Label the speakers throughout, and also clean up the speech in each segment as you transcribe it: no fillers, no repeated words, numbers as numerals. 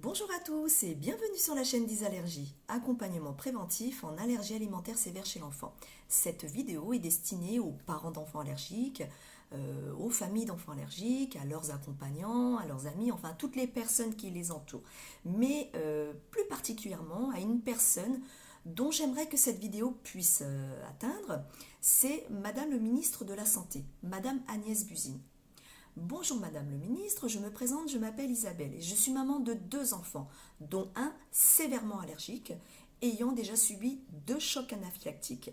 Speaker 1: Bonjour à tous et bienvenue sur la chaîne d'Isallergie, accompagnement préventif en allergie alimentaire sévère chez l'enfant. Cette vidéo est destinée aux parents d'enfants allergiques, aux familles d'enfants allergiques, à leurs accompagnants, à leurs amis, enfin toutes les personnes qui les entourent. Mais plus particulièrement à une personne dont j'aimerais que cette vidéo puisse atteindre, c'est Madame le ministre de la Santé, Madame Agnès Buzyn. Bonjour Madame le ministre, je me présente, je m'appelle Isabelle et je suis maman de 2 enfants, dont un sévèrement allergique, ayant déjà subi 2 chocs anaphylactiques.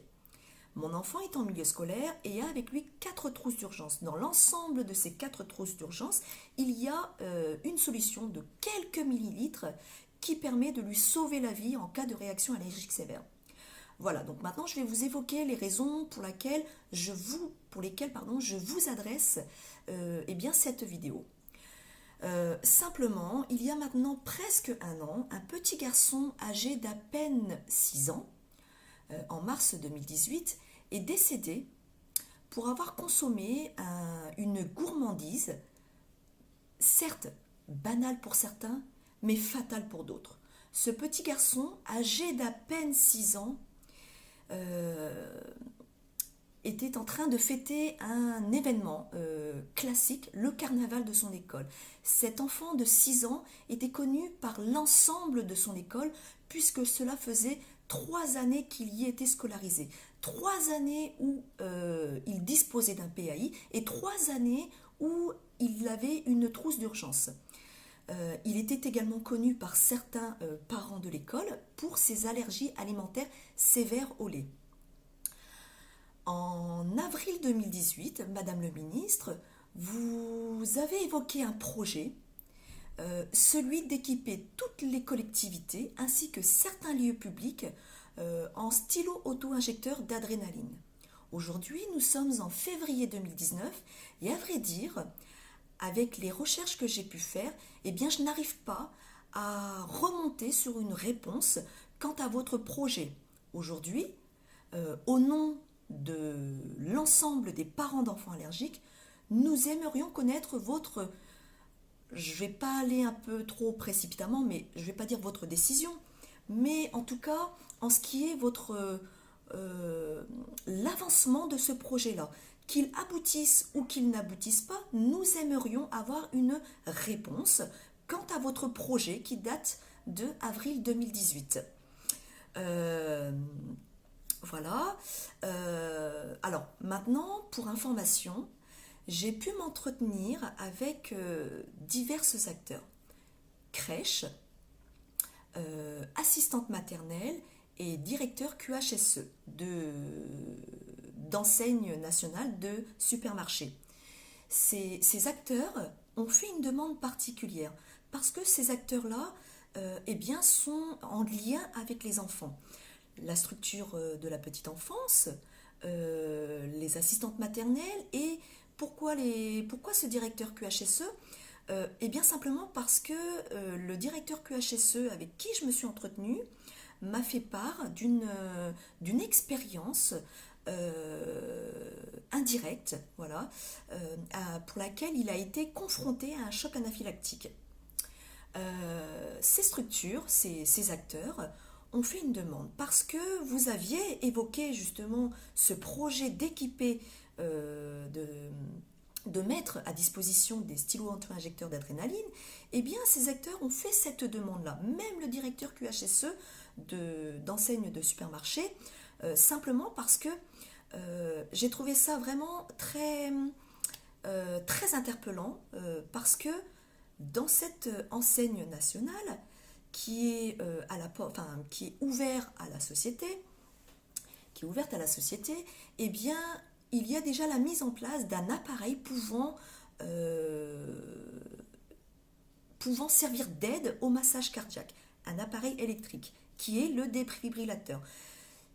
Speaker 1: Mon enfant est en milieu scolaire et a avec lui 4 trousses d'urgence. Dans l'ensemble de ces 4 trousses d'urgence, il y a une solution de quelques millilitres qui permet de lui sauver la vie en cas de réaction allergique sévère. Voilà, donc maintenant je vais vous évoquer les raisons pour lesquelles je vous adresse cette vidéo. Simplement, il y a maintenant presque un an, un petit garçon âgé d'à peine 6 ans, en mars 2018, est décédé pour avoir consommé une gourmandise, certes banale pour certains, mais fatale pour d'autres. Ce petit garçon, âgé d'à peine 6 ans, était en train de fêter un événement classique, le carnaval de son école. Cet enfant de 6 ans était connu par l'ensemble de son école puisque cela faisait 3 années qu'il y était scolarisé. 3 années où il disposait d'un PAI et 3 années où il avait une trousse d'urgence. Il était également connu par certains parents de l'école pour ses allergies alimentaires sévères au lait. En avril 2018, Madame le ministre, vous avez évoqué un projet, celui d'équiper toutes les collectivités ainsi que certains lieux publics en stylo auto-injecteur d'adrénaline. Aujourd'hui, nous sommes en février 2019 et à vrai dire, avec les recherches que j'ai pu faire, je n'arrive pas à remonter sur une réponse quant à votre projet. Aujourd'hui, au nom de l'ensemble des parents d'enfants allergiques, nous aimerions connaître votre, je ne vais pas aller un peu trop précipitamment, mais je ne vais pas dire votre décision, mais en tout cas, en ce qui est l'avancement de ce projet-là. Qu'il aboutisse ou qu'il n'aboutisse pas, nous aimerions avoir une réponse quant à votre projet qui date de avril 2018. Voilà. Alors maintenant, pour information, j'ai pu m'entretenir avec divers acteurs. Crèches, assistantes maternelles et directeur QHSE d'enseigne nationale de supermarchés. Ces acteurs ont fait une demande particulière parce que ces acteurs-là sont en lien avec les enfants. La structure de la petite enfance, les assistantes maternelles et pourquoi ce directeur QHSE simplement parce que le directeur QHSE avec qui je me suis entretenue m'a fait part d'une expérience indirecte, voilà, pour laquelle il a été confronté à un choc anaphylactique. Ces structures, ces acteurs ont fait une demande parce que vous aviez évoqué justement ce projet d'équiper, de mettre à disposition des stylos auto-injecteurs d'adrénaline. Ces acteurs ont fait cette demande-là. Même le directeur QHSE d'enseigne de supermarché, simplement parce que j'ai trouvé ça vraiment très, très interpellant, parce que dans cette enseigne nationale qui est, qui est ouverte à la société, il y a déjà la mise en place d'un appareil pouvant servir d'aide au massage cardiaque, un appareil électrique qui est le défibrillateur.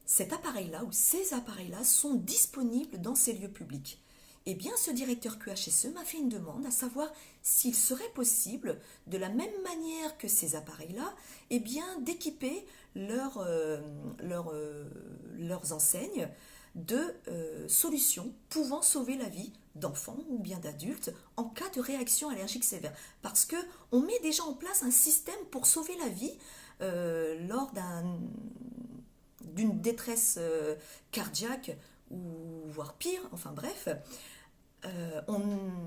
Speaker 1: Cet appareil-là ou ces appareils-là sont disponibles dans ces lieux publics. Ce directeur QHSE m'a fait une demande à savoir s'il serait possible, de la même manière que ces appareils-là, d'équiper leurs enseignes de solutions pouvant sauver la vie d'enfants ou bien d'adultes en cas de réaction allergique sévère. Parce que on met déjà en place un système pour sauver la vie lors d'une détresse cardiaque ou voire pire, enfin bref,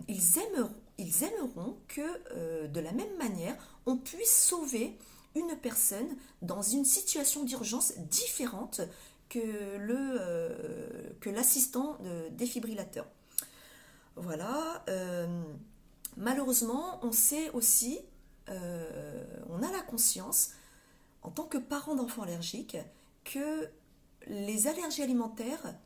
Speaker 1: ils aimeront que de la même manière, on puisse sauver une personne dans une situation d'urgence différente que l'assistant défibrillateur. Voilà. Malheureusement, on sait aussi, on a la conscience, en tant que parent d'enfants allergiques, que les allergies alimentaires,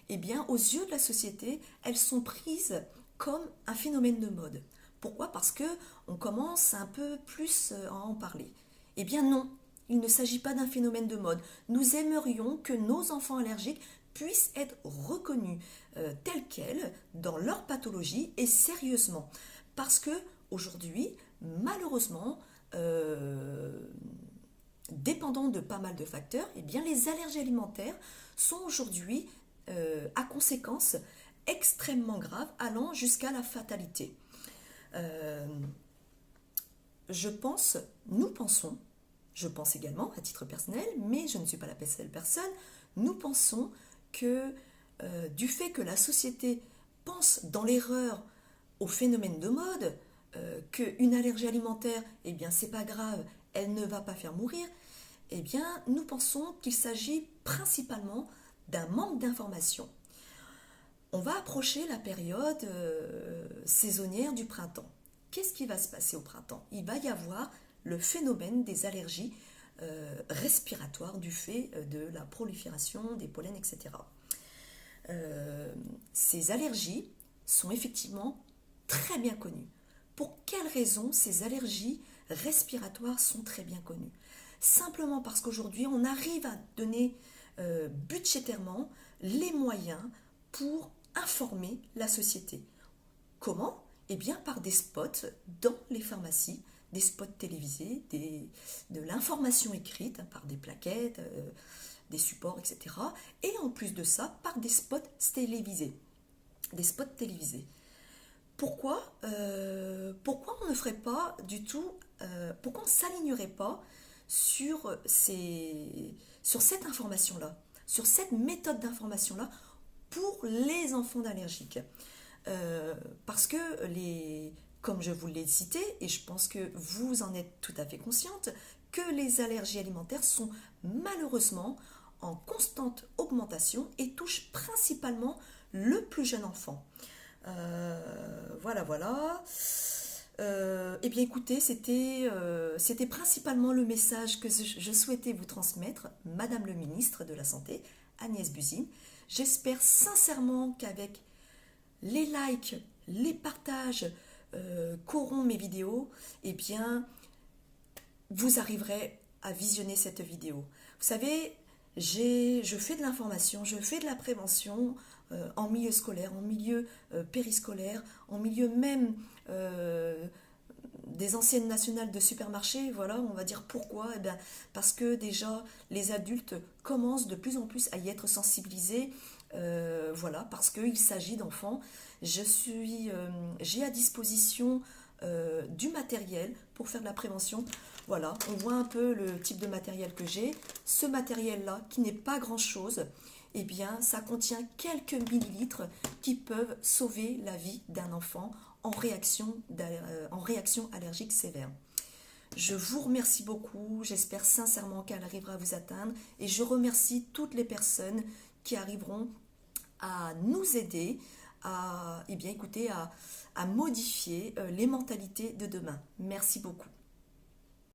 Speaker 1: eh bien, aux yeux de la société, elles sont prises comme un phénomène de mode. Pourquoi? Parce que on commence un peu plus à en parler. Eh bien non, il ne s'agit pas d'un phénomène de mode. Nous aimerions que nos enfants allergiques puissent être reconnus tels quels dans leur pathologie et sérieusement. Parce que aujourd'hui, malheureusement, dépendant de pas mal de facteurs, eh bien les allergies alimentaires sont aujourd'hui à conséquences extrêmement graves, allant jusqu'à la fatalité. Euh, Nous pensons, je pense également à titre personnel, mais je ne suis pas la seule personne, nous pensons que du fait que la société pense dans l'erreur au phénomène de mode, qu'une allergie alimentaire, eh bien c'est pas grave, elle ne va pas faire mourir, eh bien nous pensons qu'il s'agit principalement d'un manque d'information. On va approcher la période saisonnière du printemps. Qu'est-ce qui va se passer au printemps? Il va y avoir le phénomène des allergies respiratoires du fait de la prolifération des pollens, etc. Ces allergies sont effectivement très bien connues. Pour quelles raisons ces allergies respiratoires sont très bien connues? Simplement parce qu'aujourd'hui, on arrive à donner budgétairement les moyens pour informer la société. Comment? Eh bien par des spots dans les pharmacies, des spots télévisés, de l'information écrite par des plaquettes, des supports, etc. Et en plus de ça, par des spots télévisés. Des spots télévisés. Pourquoi on ne ferait pas du tout, pourquoi on ne s'alignerait pas sur cette information-là, sur cette méthode d'information-là pour les enfants d'allergiques. Parce que, comme je vous l'ai cité, et je pense que vous en êtes tout à fait consciente, que les allergies alimentaires sont malheureusement en constante augmentation et touchent principalement le plus jeune enfant. Voilà. Eh bien écoutez, c'était principalement le message que je souhaitais vous transmettre, Madame le ministre de la Santé, Agnès Buzyn. J'espère sincèrement qu'avec les likes, les partages qu'auront mes vidéos, eh bien, vous arriverez à visionner cette vidéo. Vous savez, je fais de l'information, je fais de la prévention en milieu scolaire, en milieu périscolaire, en milieu même des anciennes nationales de supermarchés. Voilà, on va dire pourquoi. Eh bien, parce que déjà, les adultes commencent de plus en plus à y être sensibilisés. Voilà, parce qu'il s'agit d'enfants. J'ai à disposition du matériel pour faire de la prévention. Voilà, on voit un peu le type de matériel que j'ai. Ce matériel-là, qui n'est pas grand-chose, eh bien, ça contient quelques millilitres qui peuvent sauver la vie d'un enfant en réaction allergique sévère. Je vous remercie beaucoup, j'espère sincèrement qu'elle arrivera à vous atteindre et je remercie toutes les personnes qui arriveront à nous aider à modifier les mentalités de demain. Merci beaucoup.